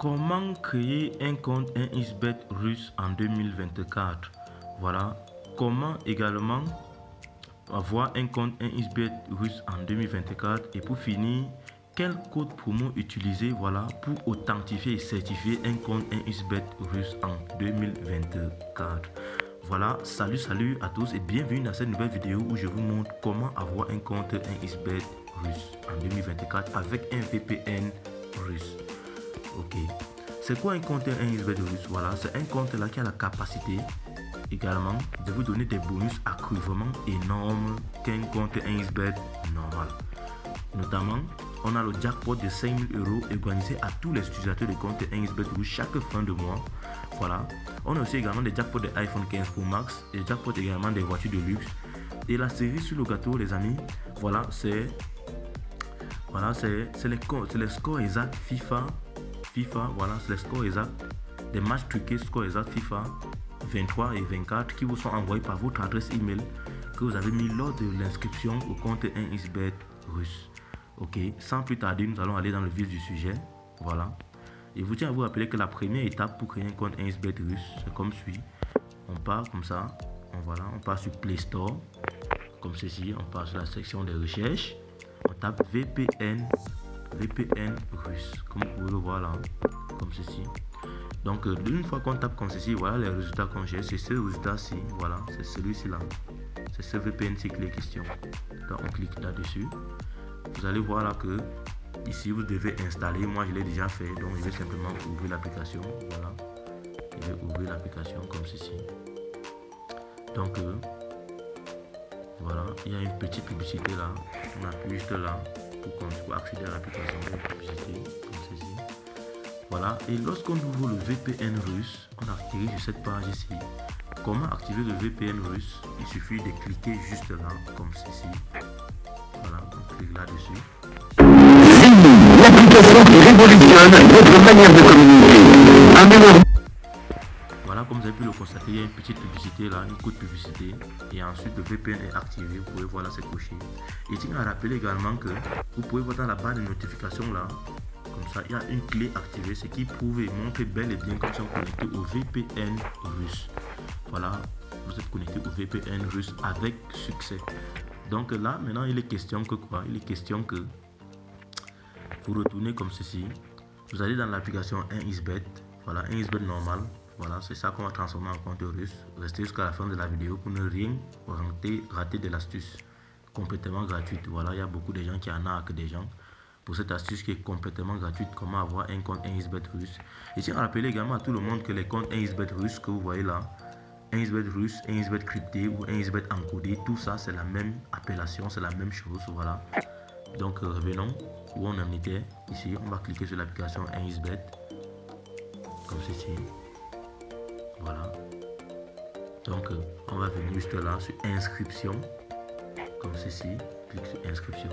Comment créer un compte 1xBet russe en 2024? Voilà. Comment également avoir un compte 1xBet russe en 2024? Et pour finir, quel code promo utiliser, voilà, pour authentifier et certifier un compte 1xBet russe en 2024? Voilà, salut à tous et bienvenue dans cette nouvelle vidéo où je vous montre comment avoir un compte 1xBet russe en 2024 avec un VPN russe. Ok, c'est quoi un compte 1xBet russe? Voilà, c'est un compte là qui a la capacité également de vous donner des bonus accruellement énormes qu'un compte 1xBet normal. Notamment, on a le jackpot de 5 000 € organisé à tous les utilisateurs de compte 1xBet russe chaque fin de mois. Voilà, on a aussi également des jackpots de iPhone 15 Pro Max, des jackpots également des voitures de luxe. Et la série sur le gâteau, les amis, voilà, c'est les scores exacts FIFA, voilà, c'est les scores exacts des matchs truqués, scores exacts FIFA 23 et 24 qui vous sont envoyés par votre adresse email que vous avez mis lors de l'inscription au compte 1xBet russe. Ok, sans plus tarder, nous allons aller dans le vif du sujet. Voilà. Et vous tiens à vous rappeler que la première étape pour créer un compte 1xBet russe, c'est comme suit. On part comme ça, on part sur Play Store, comme ceci, on part sur la section des recherches, on tape VPN russe, comme vous pouvez le voir là, comme ceci. Donc, une fois qu'on tape comme ceci, voilà les résultats qu'on cherche, c'est ce résultat-ci, voilà, c'est celui-ci là, c'est ce VPN-ci qui est question. Donc, on clique là-dessus. Vous allez voir là que ici vous devez installer. Moi je l'ai déjà fait, donc je vais simplement ouvrir l'application. Voilà, je vais ouvrir l'application comme ceci. Donc voilà, il y a une petite publicité là. On appuie juste là pour accéder à l'application. Publicité comme ceci. Voilà, et lorsqu'on ouvre le VPN russe, on atterrit sur cette page ici. Comment activer le VPN russe? Il suffit de cliquer juste là comme ceci. Voilà, on clique là-dessus. L'application qui révolutionne votre manière de communiquer. Voilà, comme vous avez pu le constater, il y a une petite publicité là, une courte publicité. Et ensuite, le VPN est activé. Vous pouvez voir là, c'est coché. Et je tiens à rappeler également que vous pouvez voir dans la barre de notification là, comme ça, il y a une clé activée, ce qui prouve et montre bel et bien que nous sommes connectés au VPN russe. Voilà, vous êtes connecté au VPN russe avec succès. Donc là, maintenant, il est question que quoi? Il est question que vous retournez comme ceci. Vous allez dans l'application 1xBet. Voilà, 1xBet normal. Voilà, c'est ça qu'on va transformer en compte russe. Restez jusqu'à la fin de la vidéo pour ne rien rater de l'astuce complètement gratuite. Voilà, il y a beaucoup de gens qui en arquent des gens pour cette astuce qui est complètement gratuite. Comment avoir un compte 1xBet russe. Et je tiens à rappeler également à tout le monde que les comptes 1xBet russes que vous voyez là, 1xBet russe, 1xBet crypté ou 1xBet encodé, tout ça c'est la même appellation, c'est la même chose. Voilà. Donc revenons où on en était. Ici, on va cliquer sur l'application 1xBet comme ceci. Voilà. Donc on va venir juste là sur inscription comme ceci. Clique sur inscription.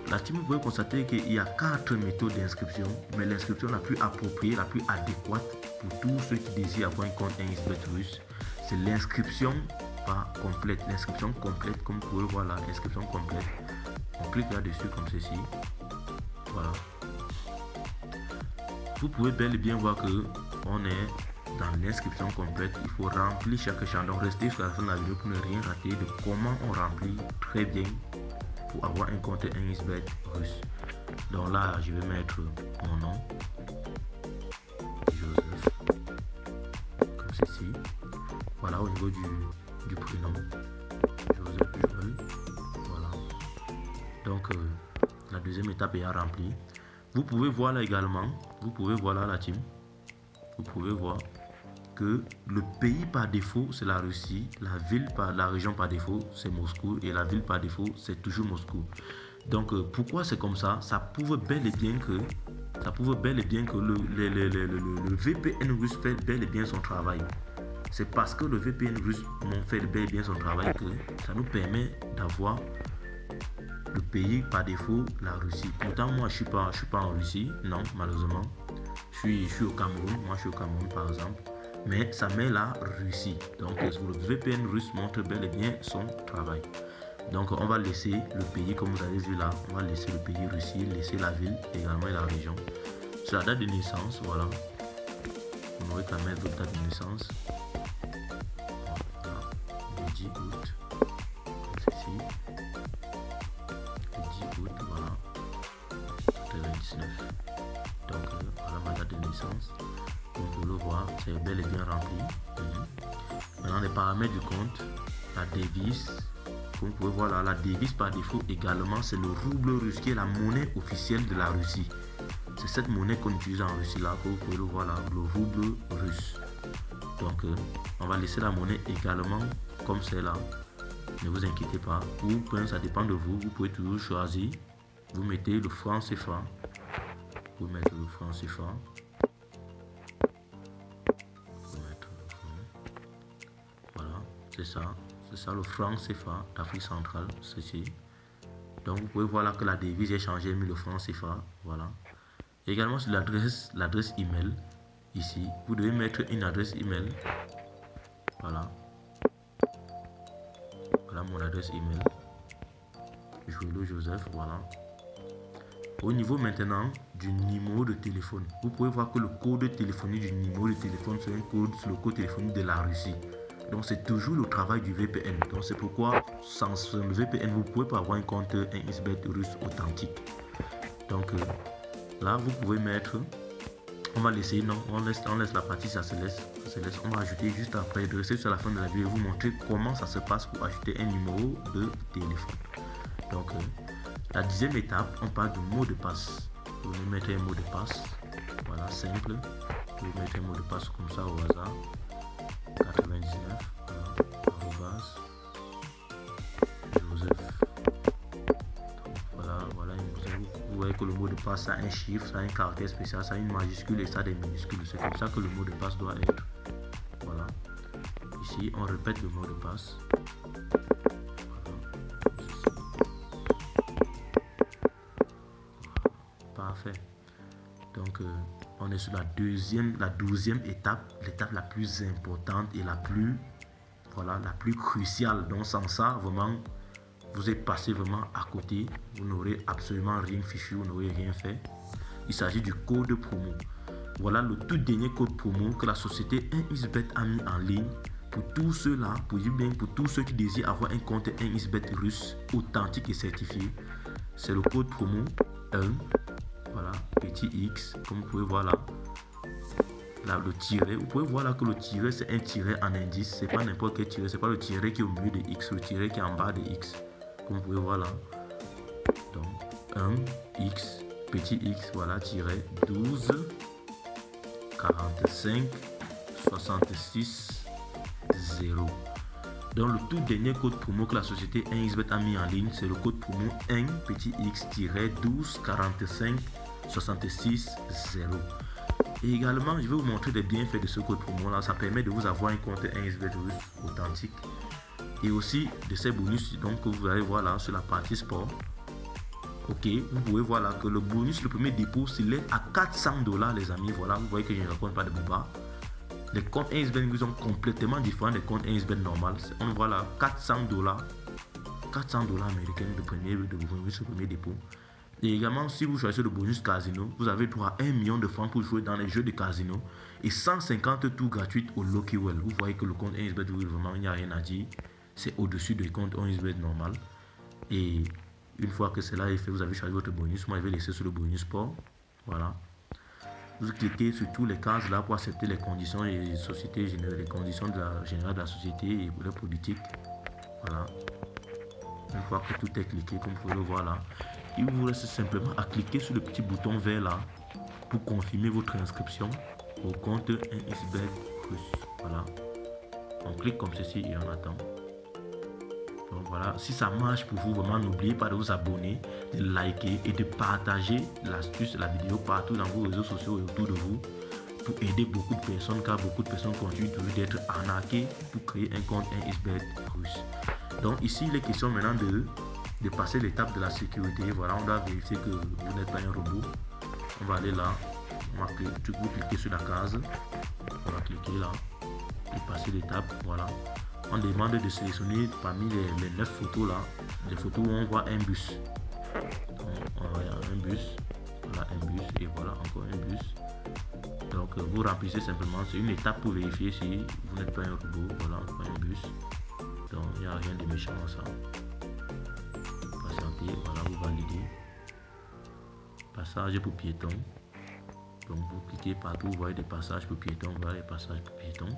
La team, vous pouvez constater qu'il y a 4 méthodes d'inscription, mais l'inscription la plus appropriée, la plus adéquate pour tous ceux qui désirent avoir un compte 1xBet russe, c'est l'inscription pas complète. L'inscription complète, comme vous pouvez le voir là, l'inscription complète. On clique là-dessus comme ceci. Voilà. Vous pouvez bel et bien voir que on est dans l'inscription complète. Il faut remplir chaque champ. Donc restez jusqu'à la fin de la vidéo pour ne rien rater de comment on remplit très bien pour avoir un compte 1xBet russe. Donc là, je vais mettre mon nom, Joseph, comme ceci. Voilà, au niveau du prénom, Joseph Joel. Voilà. Donc la deuxième étape est à remplir. Vous pouvez voir là également, vous pouvez voir là la team, vous pouvez voir que le pays par défaut c'est la Russie, la région par défaut c'est Moscou et la ville par défaut c'est toujours Moscou. Donc pourquoi c'est comme ça? Ça prouve bel et bien que le VPN russe fait bel et bien son travail. C'est parce que le VPN russe fait bel et bien son travail que ça nous permet d'avoir le pays par défaut, la Russie. Pourtant moi je suis pas en Russie, non malheureusement. Je suis au Cameroun, moi je suis au Cameroun par exemple. Mais ça met la Russie. Donc le VPN russe montre bel et bien son travail. Donc on va laisser le pays comme vous avez vu là. On va laisser le pays Russie, laisser la ville également et la région. Sur la date de naissance, voilà. Vous n'aurez qu'à mettre votre date de naissance. Voilà. Le 10 août. Ceci. Le 10 août, voilà. 99. Donc, voilà ma date de naissance. Comme vous le voir, c'est bel et bien rempli. Maintenant, les paramètres du compte, la devise. Comme vous pouvez voir là, la devise par défaut également, c'est le rouble russe qui est la monnaie officielle de la Russie. C'est cette monnaie qu'on utilise en Russie là, que vous pouvez le voir là, le rouble russe. Donc, on va laisser la monnaie également comme c'est là. Ne vous inquiétez pas. Ou ça dépend de vous. Vous pouvez toujours choisir. Vous mettez le franc CFA. Vous mettez le franc CFA. Voilà, c'est ça. C'est ça le franc CFA d'Afrique centrale, ceci. Donc vous pouvez voir là que la devise est changée, mis le franc CFA, voilà. Également sur l'adresse email, ici, vous devez mettre une adresse email. Voilà. Voilà mon adresse email. Joël Joseph, voilà. Au niveau maintenant du numéro de téléphone, vous pouvez voir que le code téléphonique du numéro de téléphone, c'est un code, c'est le code téléphonique de la Russie. Donc c'est toujours le travail du VPN. Donc c'est pourquoi sans le VPN, vous ne pouvez pas avoir un compte NXBet russe authentique. Donc là, vous pouvez mettre, on va laisser, non, on laisse la partie, ça se laisse. On va ajouter juste après, de rester sur la fin de la vidéo, vous montrer comment ça se passe pour ajouter un numéro de téléphone. Donc la 10e étape, on parle du mot de passe. Vous mettez un mot de passe, voilà, simple. Vous mettez un mot de passe comme ça au hasard. 99, arrobas, Joseph. Voilà, vous voyez que le mot de passe a un chiffre, ça a un caractère spécial, ça a une majuscule et ça a des minuscules. C'est comme ça que le mot de passe doit être. Voilà. Ici, on répète le mot de passe. Voilà. Parfait. Donc, on est sur la 12e étape, l'étape la plus importante et la plus cruciale. Donc sans ça, vraiment, vous êtes passé vraiment à côté. Vous n'aurez absolument rien fichu, vous n'aurez rien fait. Il s'agit du code promo. Voilà le tout dernier code promo que la société NXBet a mis en ligne pour tous ceux-là, pour tous ceux qui désirent avoir un compte NXBet russe authentique et certifié. C'est le code promo 1. Voilà, petit X, comme vous pouvez voir là. Là, le tiret, vous pouvez voir là que le tiret, c'est un tiret en indice. C'est pas n'importe quel tiret, c'est pas le tiret qui est au milieu de X, le tiret qui est en bas de X. Comme vous pouvez voir là. Donc, 1, X, petit X, voilà, tiret 12, 45, 66, 0. Donc, le tout dernier code promo que la société NXBet a mis en ligne, c'est le code promo 1, petit X-12, 45, 66, 0. Et également, je vais vous montrer les bienfaits de ce code promo là. Ça permet de vous avoir un compte NXBet russe authentique. Et aussi de ces bonus donc, que vous allez voir là sur la partie sport. Ok, vous pouvez voir là que le bonus, le premier dépôt, s'élève à 400 $, les amis. Voilà, vous voyez que je ne raconte pas de boba. Les comptes NXBet sont complètement différents des comptes NXBet normal. On voit là 400 $. 400 $ américains de premier dépôt. Et également, si vous choisissez le bonus casino, vous avez droit à 1 million de francs pour jouer dans les jeux de casino et 150 tours gratuits au Lucky Well. Vous voyez que le compte NXBet, vraiment, il n'y a rien à dire. C'est au-dessus du compte NXBet normal. Et une fois que cela est fait, vous avez choisi votre bonus. Moi, je vais laisser sur le bonus sport. Voilà. Vous cliquez sur tous les cases là pour accepter les conditions et les sociétés générales, les conditions générales de la société et les politiques. Voilà. Une fois que tout est cliqué, comme vous pouvez le voir là, il vous reste simplement à cliquer sur le petit bouton vert là pour confirmer votre inscription au compte NXBet russe. Voilà. On clique comme ceci et on attend. Donc voilà, si ça marche pour vous, vraiment n'oubliez pas de vous abonner, de liker et de partager l'astuce, la vidéo partout dans vos réseaux sociaux et autour de vous pour aider beaucoup de personnes, car beaucoup de personnes continuent toujours d'être arnaquées pour créer un compte NXBet russe. Donc ici, il est question maintenant de passer l'étape de la sécurité. Voilà, on doit vérifier que vous n'êtes pas un robot. On va aller là, on va cliquer sur la case, on va cliquer là et passer l'étape. Voilà. On demande de sélectionner parmi les 9 photos là, des photos où on voit un bus. Donc, on voit un bus, voilà un bus et voilà encore un bus. russe. Donc vous remplissez simplement, c'est une étape pour vérifier si vous n'êtes pas un robot, voilà, pas un bus. Donc il n'y a rien de méchant à ça. Patientez, voilà, vous validez. Passage pour piétons. Donc vous cliquez partout, vous voyez des passages pour piétons, voilà les passages pour piétons.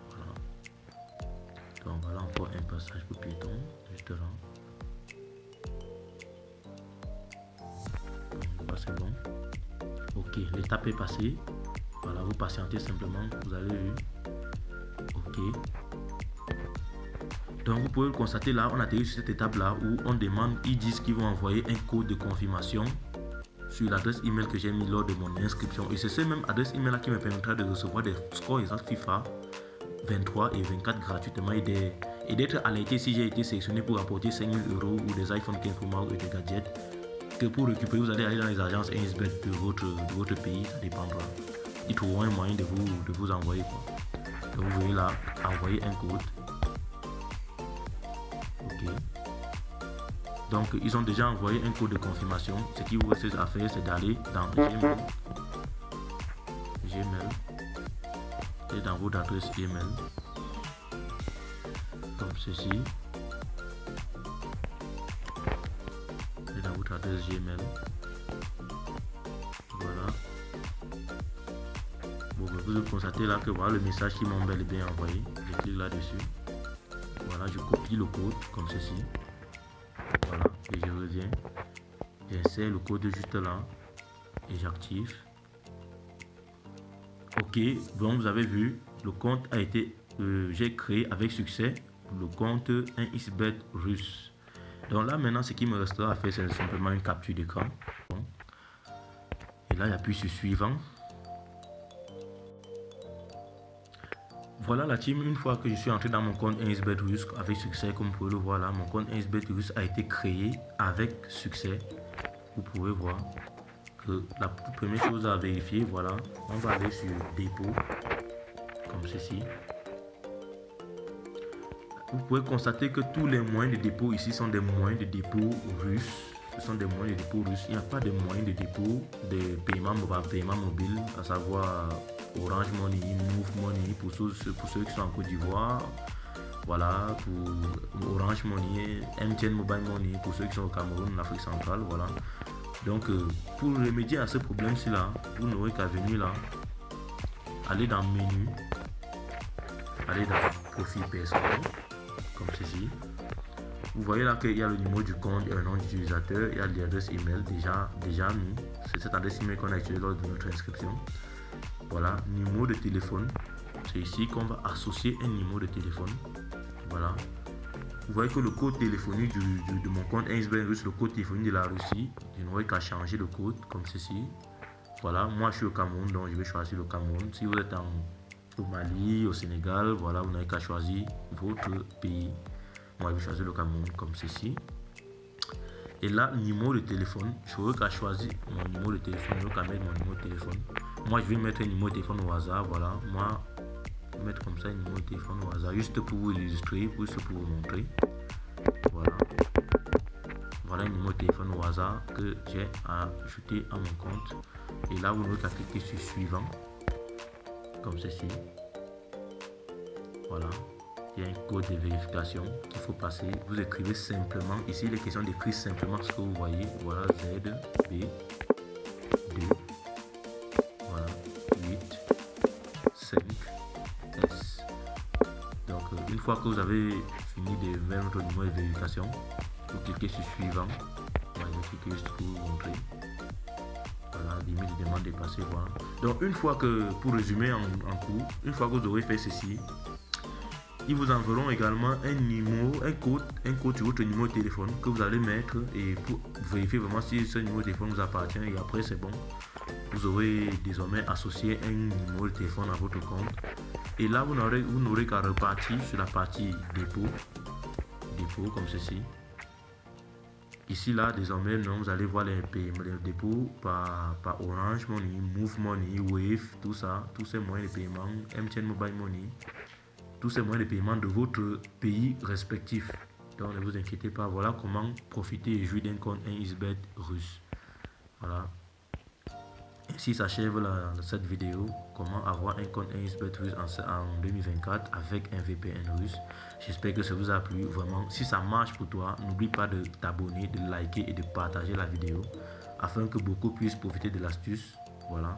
Voilà. Donc voilà encore un passage pour piétons, juste là. Donc c'est bon. Ok, l'étape est passée. Voilà, vous patientez simplement, vous avez vu. Ok. Donc vous pouvez le constater là, on atterrit sur cette étape là où on demande, ils disent qu'ils vont envoyer un code de confirmation sur l'adresse email que j'ai mis lors de mon inscription. Et c'est cette même adresse email là qui me permettra de recevoir des scores exacts FIFA 23 et 24 gratuitement et d'être alerté si j'ai été sélectionné pour apporter 5 000 € ou des iPhone 15 Pro Max ou des gadgets. Que pour récupérer, vous allez aller dans les agences 1xBet de votre pays, ça dépendra. Ils trouveront un moyen de vous envoyer quoi. Donc vous voyez là, envoyer un code. Ok. Donc ils ont déjà envoyé un code de confirmation. Ce qui vous reste à faire, c'est d'aller dans Gmail et dans votre adresse email comme ceci. Et dans votre adresse Gmail. Voilà. Bon, vous constatez là que voilà le message qui m'a bel et bien envoyé. Je clique là-dessus. Voilà, je copie le code comme ceci. Voilà, et je reviens. J'insère le code juste là et j'active. Ok, donc vous avez vu, le compte a été, j'ai créé avec succès le compte 1xBet russe. Donc là maintenant, ce qui me restera à faire, c'est simplement une capture d'écran. Bon. Et là, j'appuie sur suivant. Voilà la team, une fois que je suis entré dans mon compte 1xBet russe avec succès, comme vous pouvez le voir là, mon compte 1xBet russe a été créé avec succès. Vous pouvez voir que la toute première chose à vérifier, voilà, on va aller sur dépôt, comme ceci. Vous pouvez constater que tous les moyens de dépôt ici sont des moyens de dépôt russes. Ce sont des moyens de dépôt russes. Il n'y a pas de moyens de dépôt de paiement mobile, à savoir Orange Money, Move Money pour ceux qui sont en Côte d'Ivoire. Voilà, pour Orange Money, MTN Mobile Money pour ceux qui sont au Cameroun, en Afrique centrale. Voilà. Donc, pour remédier à ce problème-ci là, vous n'aurez qu'à venir là, aller dans menu, aller dans profil personnel, comme ceci. Vous voyez là qu'il y a le numéro du compte et un nom d'utilisateur, il y a l'adresse email déjà mis. C'est cette adresse email qu'on a utilisée lors de notre inscription. Voilà, numéro de téléphone. C'est ici qu'on va associer un numéro de téléphone. Voilà. Vous voyez que le code téléphonique de mon compte 1xBet russe, le code téléphonique de la Russie, je n'aurai qu'à changer le code comme ceci. Voilà, moi je suis au Cameroun, donc je vais choisir le Cameroun. Si vous êtes au Mali, au Sénégal, voilà, vous n'avez qu'à choisir votre pays. Moi je vais choisir le Cameroun comme ceci. Et là, numéro de téléphone, je n'aurai qu'à choisir mon numéro de téléphone, je n'aurai qu'à mettre mon numéro de téléphone. Moi je vais mettre un numéro de téléphone au hasard, voilà. Moi, je vais mettre comme ça un numéro de téléphone au hasard, juste pour vous illustrer, juste pour vous montrer. Voilà. Voilà un numéro de téléphone au hasard que j'ai ajouté à mon compte. Et là, vous n'aurez qu'à cliquer sur suivant, comme ceci. Voilà. Il y a un code de vérification qu'il faut passer. Vous écrivez simplement, ici il est question d'écrire simplement ce que vous voyez. Voilà, ZB2, voilà, 8, 5, S. Donc une fois que vous avez fini de mettre votre numéro de vérification, vous cliquez sur suivant. Voilà, je clique juste pour vous montrer. Voilà, limite de demande dépassée, voilà. Donc une fois que, pour résumer en cours, une fois que vous aurez fait ceci, ils vous enverront également un numéro, un code sur votre numéro de téléphone que vous allez mettre et pour vérifier vraiment si ce numéro de téléphone vous appartient, et après c'est bon. Vous aurez désormais associé un numéro de téléphone à votre compte. Et là, vous n'aurez qu'à repartir sur la partie dépôt comme ceci. Ici, là, désormais, vous allez voir les dépôts par Orange Money, Move Money, Wave, tout ça, tous ces moyens de paiement, MTN Mobile Money. Tous ces moyens de paiement de votre pays respectif. Donc ne vous inquiétez pas, voilà comment profiter et jouir d'un compte 1xBet russe. Voilà. ici s'achève cette vidéo. Comment avoir un compte 1xBet russe en 2024 avec un VPN russe. J'espère que ça vous a plu. Vraiment, si ça marche pour toi, n'oublie pas de t'abonner, de liker et de partager la vidéo afin que beaucoup puissent profiter de l'astuce. Voilà.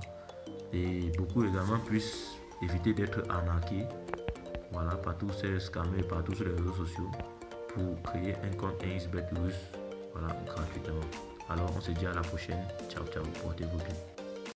Et beaucoup également puissent éviter d'être arnaqués. Voilà, par tous ces scammers, partout sur les réseaux sociaux pour créer un compte 1xBet russe. Voilà, gratuitement. Alors, on se dit à la prochaine. Ciao, ciao. Portez-vous bien.